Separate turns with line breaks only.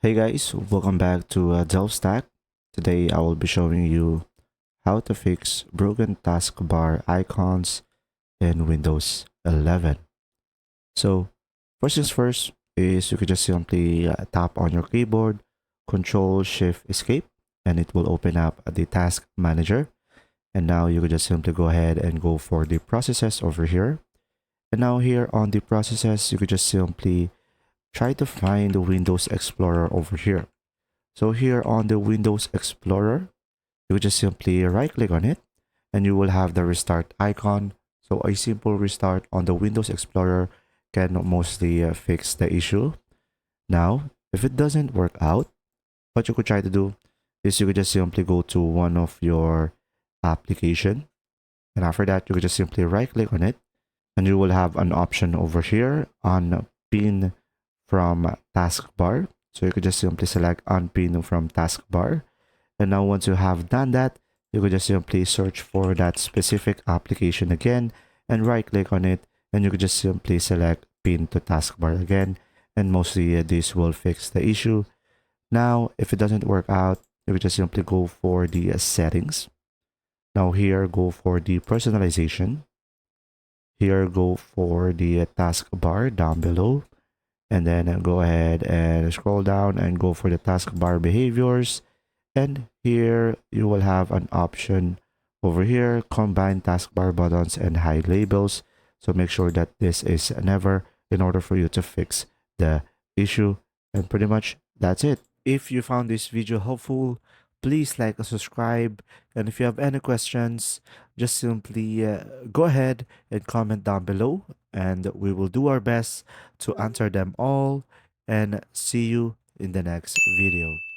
Hey guys, welcome back to Delve Stack. Today I will be showing you how to fix broken taskbar icons in Windows 11. So first things first is you could just simply tap on your keyboard, Control Shift Escape, and it will open up the task manager. And now you could just simply go ahead and go for the processes over here. And now here on the processes, you could just simply try to find the Windows Explorer over here. So here on the Windows Explorer, you just simply right click on it and you will have the restart icon. So a simple restart on the Windows Explorer can mostly fix the issue. Now, if it doesn't work out, what you could try to do is you could just simply go to one of your application. And after that, you could just simply right click on it and you will have an option over here on pin from taskbar. So you could just simply select unpin from taskbar. And now once you have done that, you could just simply search for that specific application again and right click on it. And you could just simply select pin to taskbar again. And mostly this will fix the issue. Now, if it doesn't work out, you could just simply go for the settings. Now here, go for the personalization. Here, go for the taskbar down below. And then go ahead and scroll down and go for the taskbar behaviors. And here you will have an option over here, combine taskbar buttons and hide labels. So make sure that this is never in order for you to fix the issue. And pretty much that's it. If you found this video helpful, please like and subscribe. And if you have any questions, just simply go ahead and comment down below. And we will do our best to answer them all. And see you in the next video.